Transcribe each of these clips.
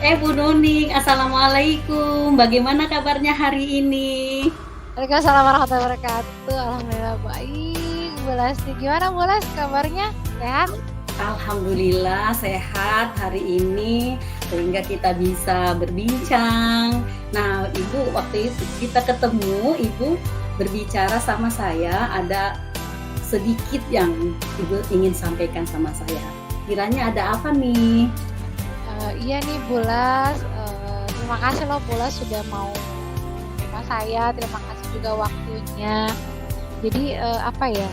Bu Nuning, assalamualaikum. Bagaimana kabarnya hari ini? Waalaikumsalam warahmatullahi wabarakatuh. Alhamdulillah baik. Bu Lasti, gimana Bu Les kabarnya? Sehat? Alhamdulillah sehat hari ini sehingga kita bisa berbincang. Nah, Ibu waktu itu kita ketemu, Ibu berbicara sama saya ada sedikit yang Ibu ingin sampaikan sama saya. Kiranya ada apa nih? Iya nih Bu Les, terima kasih loh Bu Les sudah mau menerima saya. Terima kasih juga waktunya. Jadi apa ya?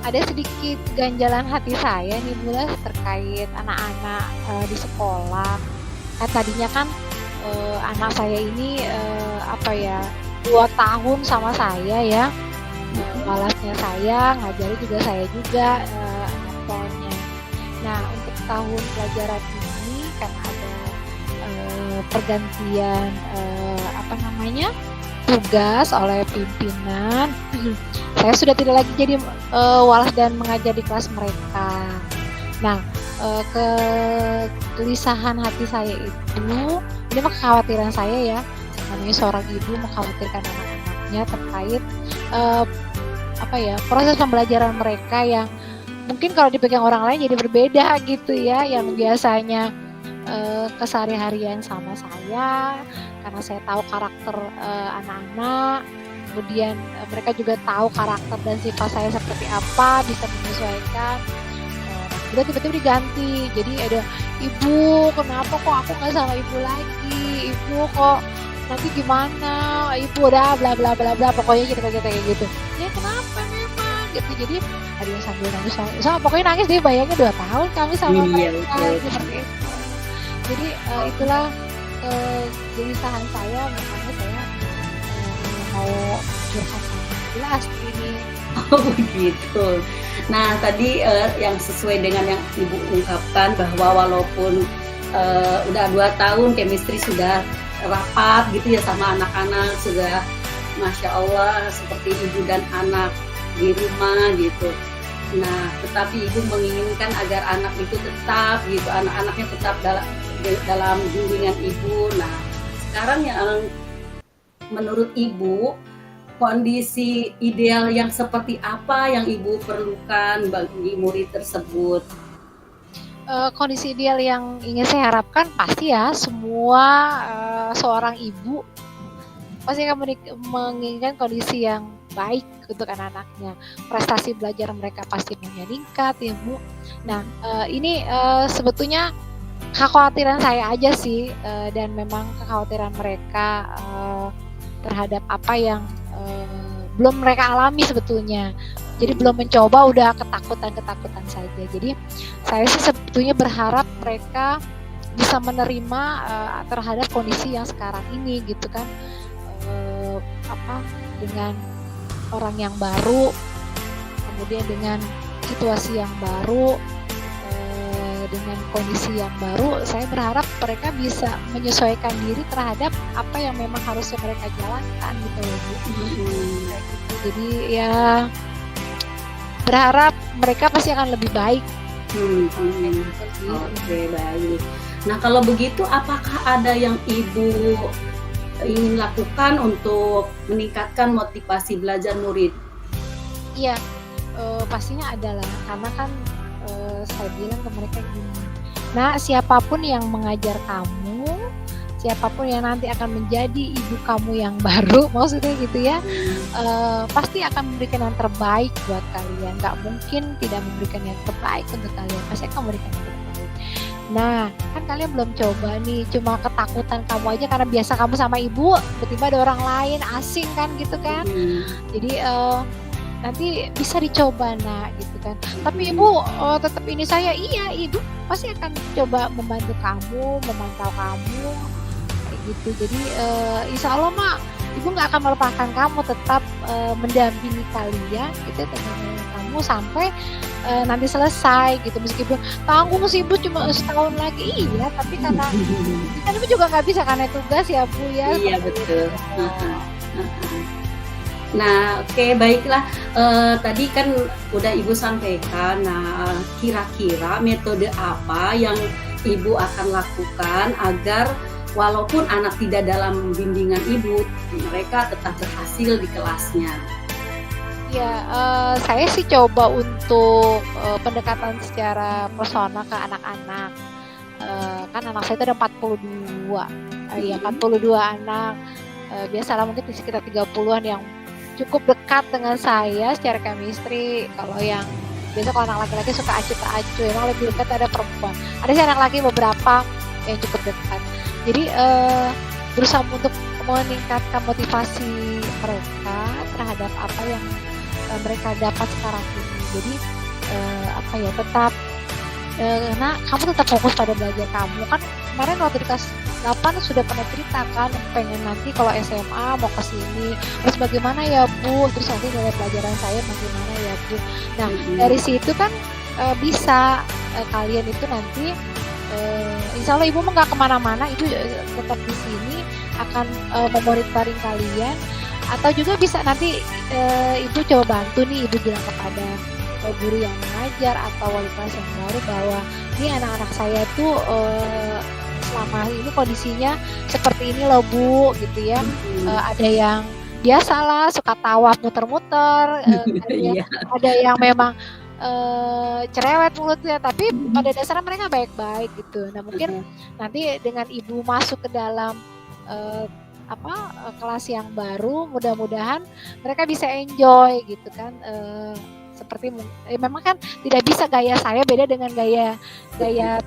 Ada sedikit ganjalan hati saya nih Bu Les terkait anak-anak di sekolah. Tadinya kan anak saya ini 2 tahun sama saya ya. Balasnya saya, ngajari juga saya juga ngajarnya. Nah, untuk tahun pelajaran ini karena ada pergantian tugas oleh pimpinan, saya sudah tidak lagi jadi walas dan mengajar di kelas mereka. Nah, kegelisahan hati saya itu, ini kekhawatiran saya ya, namanya seorang ibu mengkhawatirkan anak-anaknya terkait proses pembelajaran mereka yang mungkin kalau dipegang orang lain jadi berbeda gitu ya, yang biasanya kesehari-harian sama saya karena saya tahu karakter anak-anak, kemudian mereka juga tahu karakter dan sifat saya seperti apa, bisa menyesuaikan. Udah tiba-tiba diganti, jadi ada ibu kenapa kok aku nggak sama ibu lagi, ibu kok nanti gimana, ibu udah bla bla bla bla, pokoknya kita kayak gitu. Ya kenapa memang gitu, jadi ada yang sambil nangis sama pokoknya nangis deh, bayangin 2 tahun kami sama mereka seperti itu. Jadi itulah kegelisahan saya, makanya saya mau curhat sama Bu Lasti ini. Oh begitu. Nah tadi yang sesuai dengan yang Ibu ungkapkan bahwa walaupun udah 2 tahun chemistry sudah rapat gitu ya sama anak-anak, sudah Masya Allah seperti ibu dan anak di rumah gitu. Nah tetapi Ibu menginginkan agar anak itu tetap gitu, anak-anaknya tetap dalam bimbingan Ibu. Nah sekarang yang menurut Ibu kondisi ideal yang seperti apa yang Ibu perlukan bagi murid tersebut? Kondisi ideal yang ingin saya harapkan pasti ya semua seorang ibu pasti akan menginginkan kondisi yang baik untuk anak-anaknya. Prestasi belajar mereka pasti meningkat ya Bu. Nah ini sebetulnya kekhawatiran saya aja sih, dan memang kekhawatiran mereka terhadap apa yang belum mereka alami sebetulnya. Jadi belum mencoba udah ketakutan saja. Jadi saya sih sebetulnya berharap mereka bisa menerima terhadap kondisi yang sekarang ini gitu kan, dengan orang yang baru, kemudian dengan situasi yang baru, dengan kondisi yang baru, saya berharap mereka bisa menyesuaikan diri terhadap apa yang memang harusnya mereka jalankan gitu loh Bu. Jadi ya berharap mereka pasti akan lebih baik. Oke, baik. Nah kalau begitu apakah ada yang Ibu ingin lakukan untuk meningkatkan motivasi belajar murid? Iya, pastinya ada lah, karena kan saya bilang ke mereka gini, nah siapapun yang mengajar kamu, siapapun yang nanti akan menjadi ibu kamu yang baru, maksudnya gitu ya, pasti akan memberikan yang terbaik buat kalian. Gak mungkin tidak memberikan yang terbaik untuk kalian, pasti akan memberikan yang terbaik. Nah kan kalian belum coba nih, cuma ketakutan kamu aja karena biasa kamu sama ibu, tiba-tiba ada orang lain asing kan gitu kan. Jadi nanti bisa dicoba nak gitu kan. Tapi ibu tetap ini saya, iya ibu pasti akan coba membantu kamu, memantau kamu kayak gitu. Jadi insya Allah mak ibu nggak akan melupakan kamu, tetap mendampingi kalian gitu, teman kamu sampai nanti selesai gitu. Meskipun tanggung sih ibu cuma setahun lagi, iya tapi karena kan ibu juga nggak bisa karena tugas ya Bu ya. Iya betul. Nah, oke, baiklah. Tadi kan udah Ibu sampaikan. Nah, kira-kira metode apa yang ibu akan lakukan agar walaupun anak tidak dalam bimbingan ibu, mereka tetap berhasil di kelasnya? Ya, saya sih coba untuk pendekatan secara personal ke anak-anak. Kan anak saya itu ada 42, ya 42 anak. Biasalah mungkin di sekitar 30-an yang cukup dekat dengan saya secara chemistry. Kalau yang biasa kalau anak laki-laki suka acuh tak acuh, emang lebih dekat ada perempuan. Ada sih anak laki beberapa yang cukup dekat. Jadi berusaha untuk meningkatkan motivasi mereka terhadap apa yang mereka dapat sekarang ini. Jadi tetap nah kamu tetap fokus pada belajar kamu. Kan kemarin waktu di kelas 8 sudah pernah cerita kan pengen nanti kalau SMA mau ke sini. Terus bagaimana ya Bu? Terus nanti nilai pelajaran saya bagaimana ya Bu? Nah dari situ kan bisa kalian itu nanti insya Allah ibu mah nggak kemana-mana, ibu tetap di sini akan memonitoring kalian. Atau juga bisa nanti ibu coba bantu nih, ibu bilang kepada guru yang mengajar atau wali kelas yang baru bahwa ini anak-anak saya tuh selama ini kondisinya seperti ini loh Bu, gitu ya. Ada yang biasalah suka tawaf muter-muter, ada yang memang cerewet mulutnya, tapi pada dasarnya mereka baik-baik gitu. Nah mungkin nanti dengan ibu masuk ke dalam kelas yang baru, mudah-mudahan mereka bisa enjoy gitu kan. Seperti memang kan tidak bisa gaya saya beda dengan gaya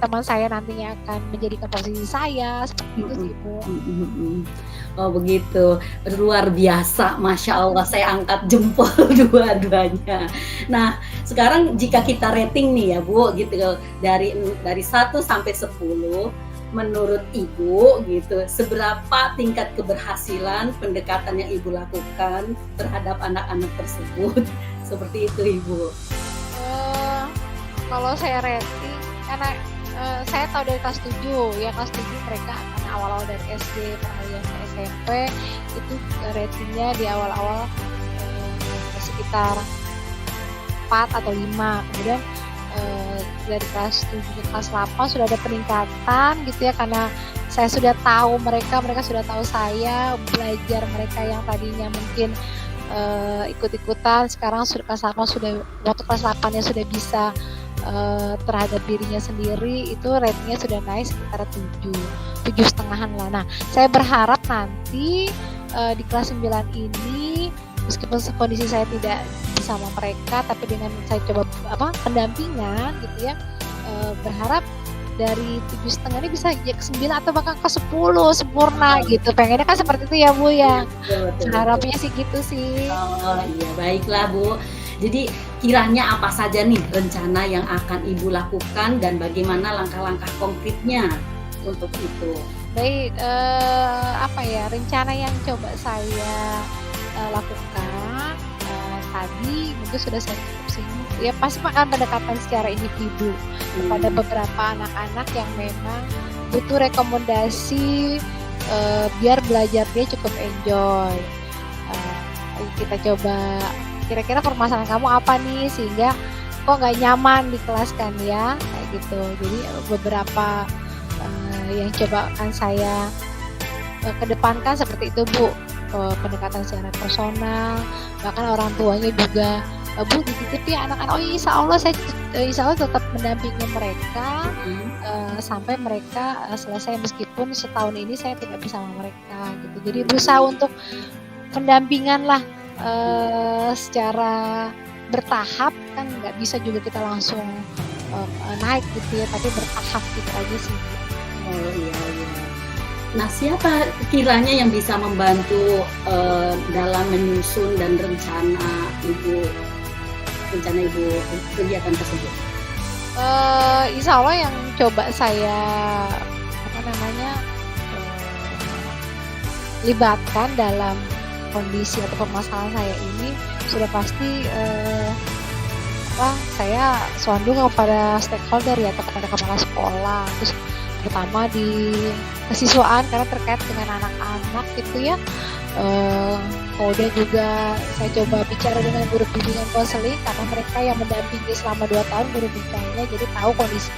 teman saya nantinya akan menjadikan posisi saya seperti itu sih Bu. Oh begitu, luar biasa, Masya Allah, saya angkat jempol dua-duanya. Nah sekarang jika kita rating nih ya Bu, gitu dari 1 sampai 10, menurut Ibu gitu, seberapa tingkat keberhasilan pendekatan yang Ibu lakukan terhadap anak-anak tersebut? Seperti itu Ibu. Kalau saya rating, karena saya tahu dari kelas 7, ya kelas 7 mereka akan awal-awal dari SD, peralihan ke SMP, itu ratingnya di awal-awal sekitar 4 atau 5, kemudian dari kelas 7 ke kelas 8 sudah ada peningkatan gitu ya, karena saya sudah tahu mereka sudah tahu saya, belajar mereka yang tadinya mungkin ikut-ikutan, sekarang kelas 8 sudah, waktu kelas 8 nya sudah bisa terhadap dirinya sendiri, itu ratingnya sudah naik sekitar 7,5 lah. Nah saya berharap nanti di kelas 9 ini, meskipun kondisi saya tidak bersama mereka, tapi dengan saya coba pendampingan gitu ya, berharap dari 7,5 ini bisa ke 9 atau bahkan ke 10 sempurna gitu. Pengennya kan seperti itu ya Bu ya. Harapnya sih gitu sih. Oh iya, baiklah Bu. Jadi kiranya apa saja nih rencana yang akan Ibu lakukan dan bagaimana langkah-langkah konkretnya untuk itu? Baik, rencana yang coba saya lakukan tadi mungkin sudah saya singgung ya, pasti akan pendekatan secara individu kepada beberapa anak-anak yang memang butuh rekomendasi biar belajar dia cukup enjoy. Kita coba kira-kira permasalahan kamu apa nih sehingga kok nggak nyaman di kelas kan ya, kayak gitu. Jadi beberapa yang coba akan saya kedepankan seperti itu Bu, pendekatan secara personal, bahkan orang tuanya juga Bu dititip ya anak-anak. Oh insya Allah tetap mendampingi mereka sampai mereka selesai, meskipun setahun ini saya tidak bersama mereka gitu. Jadi berusaha untuk pendampingan lah secara bertahap, kan nggak bisa juga kita langsung naik gitu ya, tapi bertahap gitu aja sih. Oh iya. Nah, siapa kiranya yang bisa membantu dalam menyusun dan rencana Ibu kegiatan tersebut? Insya Allah yang coba saya libatkan dalam kondisi atau permasalahan saya ini sudah pasti saya soundung kepada stakeholder ya, kepada kepala sekolah, terus terutama di kesiswaan karena terkait dengan anak-anak gitu ya. Kemudian juga saya coba bicara dengan guru bimbingan konseling karena mereka yang mendampingi selama 2 tahun guru bimbingannya, jadi tahu kondisi.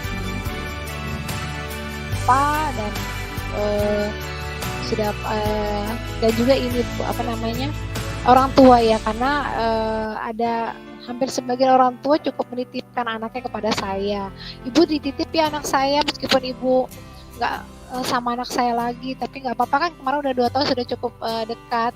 apa, dan eh, sudah dan juga ini Bu, apa namanya, orang tua ya, karena ada hampir sebagian orang tua cukup menitipkan anaknya kepada saya. Ibu dititip ya anak saya, meskipun ibu nggak sama anak saya lagi, tapi nggak apa-apa kan, kemarin udah 2 tahun sudah cukup dekat.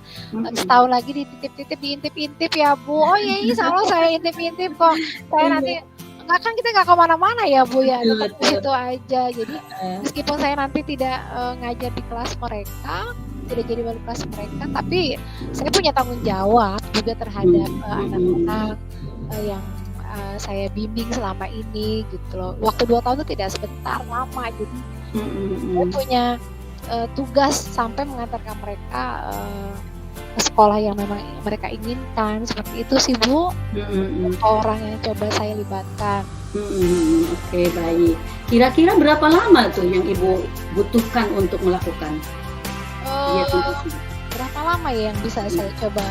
Setahun lagi dititip-titip, diintip-intip ya Bu. Oh iya, insya Allah saya intip-intip kok. Saya nanti nggak, kan kita nggak kemana-mana ya Bu ya, tetap di situ aja. Jadi meskipun saya nanti tidak ngajar di kelas mereka, tidak jadi wali kelas mereka, tapi saya punya tanggung jawab juga terhadap anak-anak yang saya bimbing selama ini gitu loh. Waktu 2 tahun itu tidak sebentar, lama. Jadi saya punya tugas sampai mengantarkan mereka ke sekolah yang memang mereka inginkan, seperti itu sih Bu. Orang yang coba saya libatkan. Oke, baik. Kira-kira berapa lama tuh yang Ibu butuhkan untuk melakukan? Berapa lama ya yang bisa saya coba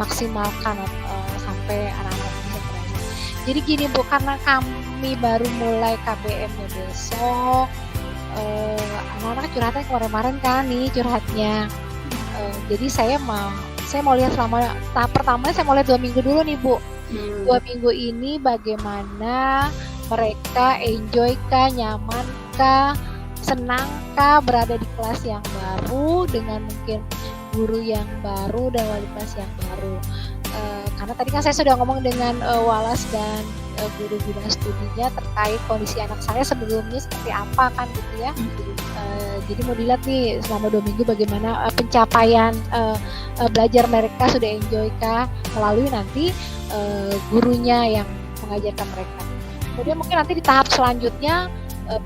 maksimalkan sampai anak-anak bisa berhasil. Jadi gini Bu, karena kami baru mulai KBM-nya besok, anak-anak curhatnya kemarin-kemarin kan nih curhatnya. Jadi saya mau lihat selama tahap pertama, saya mau lihat 2 minggu dulu nih Bu. 2 minggu ini bagaimana mereka enjoy kah, nyaman kah, senang kah berada di kelas yang baru dengan mungkin guru yang baru dan wali kelas yang baru. Karena tadi kan saya sudah ngomong dengan Walas dan guru bidang studinya terkait kondisi anak saya sebelumnya seperti apa kan gitu ya. Jadi mau dilihat nih selama 2 minggu bagaimana pencapaian belajar mereka, sudah enjoy kah melalui nanti gurunya yang mengajarkan mereka. Kemudian mungkin nanti di tahap selanjutnya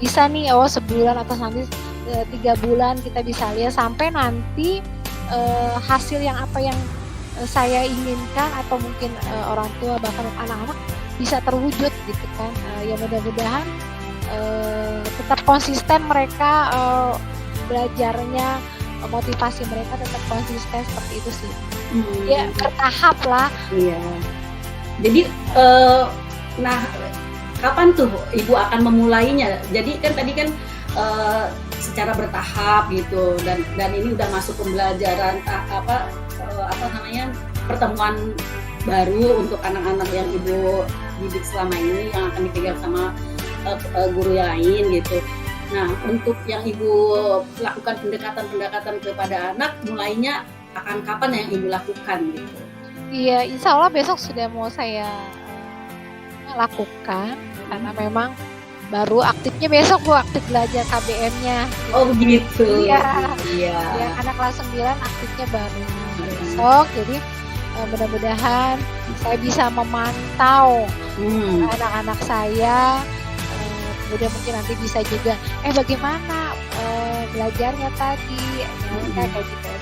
bisa nih sebulan atau nanti 3 bulan kita bisa lihat sampai nanti hasil yang apa yang saya inginkan atau mungkin orang tua bahkan anak-anak bisa terwujud gitu kan. Ya mudah-mudahan tetap konsisten mereka belajarnya, motivasi mereka tetap konsisten seperti itu sih. Ya bertahap lah. Iya. Jadi nah kapan tuh Ibu akan memulainya? Jadi kan tadi kan secara bertahap gitu, dan ini udah masuk pembelajaran apa namanya, pertemuan baru untuk anak-anak yang Ibu didik selama ini yang akan dipegang sama guru yang lain gitu. Nah, untuk yang Ibu lakukan pendekatan kepada anak, mulainya akan kapan yang Ibu lakukan gitu? Iya, insya Allah besok sudah mau saya lakukan, karena memang baru aktifnya besok Bu, aktif belajar KBM-nya. Oh begitu. Iya. Ya, anak kelas 9 aktifnya baru besok, jadi mudah-mudahan saya bisa memantau anak-anak saya. Kemudian mungkin nanti bisa juga bagaimana belajarnya tadi, kayak gitu.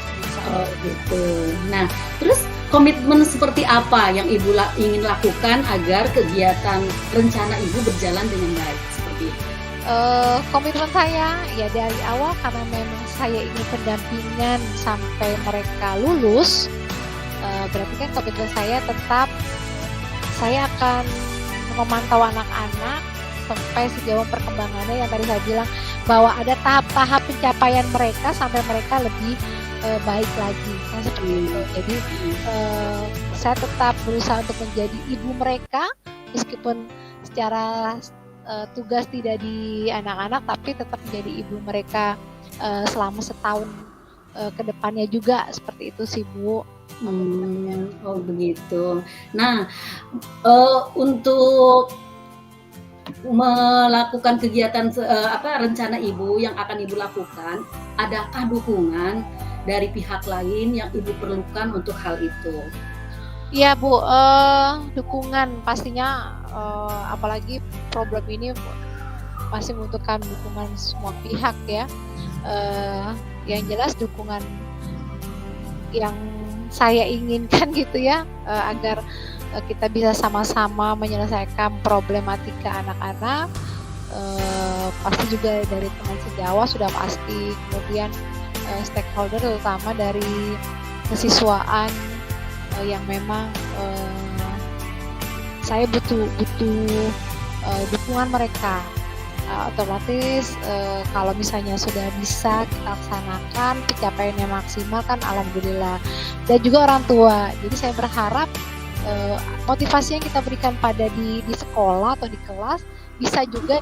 Oh gitu. Nah, terus komitmen seperti apa yang Ibu ingin lakukan agar kegiatan rencana Ibu berjalan dengan baik seperti itu? Komitmen saya ya dari awal, karena memang saya ingin pendampingan sampai mereka lulus. Berarti kan komitmen saya tetap saya akan memantau anak-anak sampai sejauh perkembangannya, yang tadi saya bilang bahwa ada tahap-tahap pencapaian mereka sampai mereka lebih baik lagi kan, seperti itu. Jadi saya tetap berusaha untuk menjadi ibu mereka, meskipun secara tugas tidak di anak-anak, tapi tetap menjadi ibu mereka selama setahun ke depannya juga, seperti itu sih Bu. Oh begitu. Nah, untuk melakukan kegiatan rencana Ibu yang akan Ibu lakukan, adakah dukungan dari pihak lain yang Ibu perlukan untuk hal itu? Iya Bu, dukungan pastinya, apalagi problem ini masih membutuhkan dukungan semua pihak ya. Yang jelas dukungan yang saya inginkan gitu ya, agar kita bisa sama-sama menyelesaikan problematika anak-anak, pasti juga dari teman sejawat sudah pasti, kemudian stakeholder terutama dari kesiswaan yang memang saya butuh dukungan mereka otomatis kalau misalnya sudah bisa kita laksanakan, pencapaiannya maksimal kan alhamdulillah. Dan juga orang tua. Jadi saya berharap motivasi yang kita berikan pada di sekolah atau di kelas bisa juga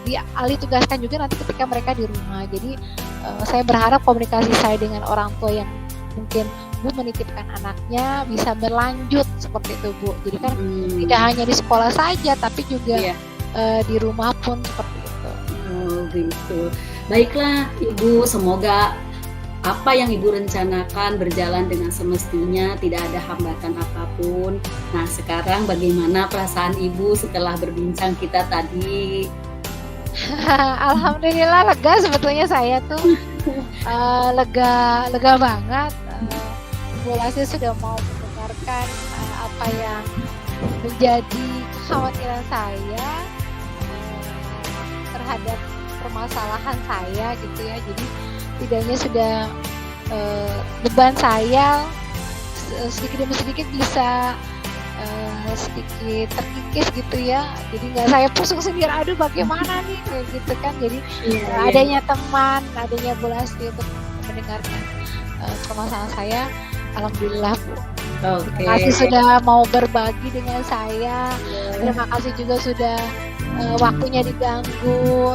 dialih tugaskan juga nanti ketika mereka di rumah. Jadi saya berharap komunikasi saya dengan orang tua yang mungkin Bu menitipkan anaknya bisa berlanjut seperti itu Bu. Jadi kan tidak hanya di sekolah saja tapi juga di rumah pun seperti itu. Oh gitu. Baiklah Ibu, semoga apa yang Ibu rencanakan berjalan dengan semestinya, tidak ada hambatan apapun. Nah sekarang bagaimana perasaan Ibu setelah berbincang kita tadi? Alhamdulillah lega sebetulnya saya tuh lega banget. Bu Lasih sudah mau mendengarkan apa yang menjadi kekhawatiran saya terhadap permasalahan saya gitu ya. Jadi tidaknya sudah beban saya sedikit demi sedikit bisa sedikit terkikis gitu ya. Jadi nggak saya pusing sendiri, aduh bagaimana nih kayak gitu kan. Jadi adanya teman, adanya Bu Lasih untuk mendengarkan permasalahan saya, alhamdulillah Bu. Terima kasih sudah mau berbagi dengan saya. Terima kasih juga sudah waktunya diganggu.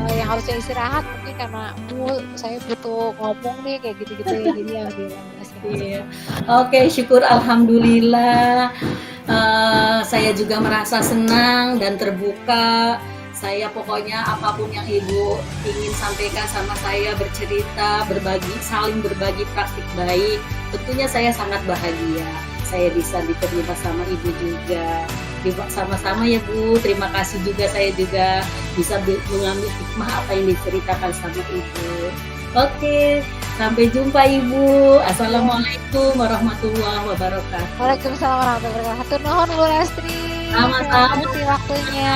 Yang harusnya istirahat mungkin karena Bu saya butuh ngomong nih kayak gitu-gitu ya. Jadi alhamdulillah. Oke, syukur alhamdulillah. Saya juga merasa senang dan terbuka. Saya pokoknya apapun yang Ibu ingin sampaikan sama saya, bercerita, berbagi, saling berbagi praktik baik, tentunya saya sangat bahagia. Saya bisa diterima sama Ibu juga. Sama-sama ya Bu, terima kasih juga, saya juga bisa mengambil hikmah apa yang diceritakan sama Ibu. Oke, sampai jumpa Ibu. Assalamualaikum warahmatullahi wabarakatuh. Waalaikumsalam warahmatullahi wabarakatuh. Nuhun Bu Lastri. Sama-sama. Terima kasih waktunya.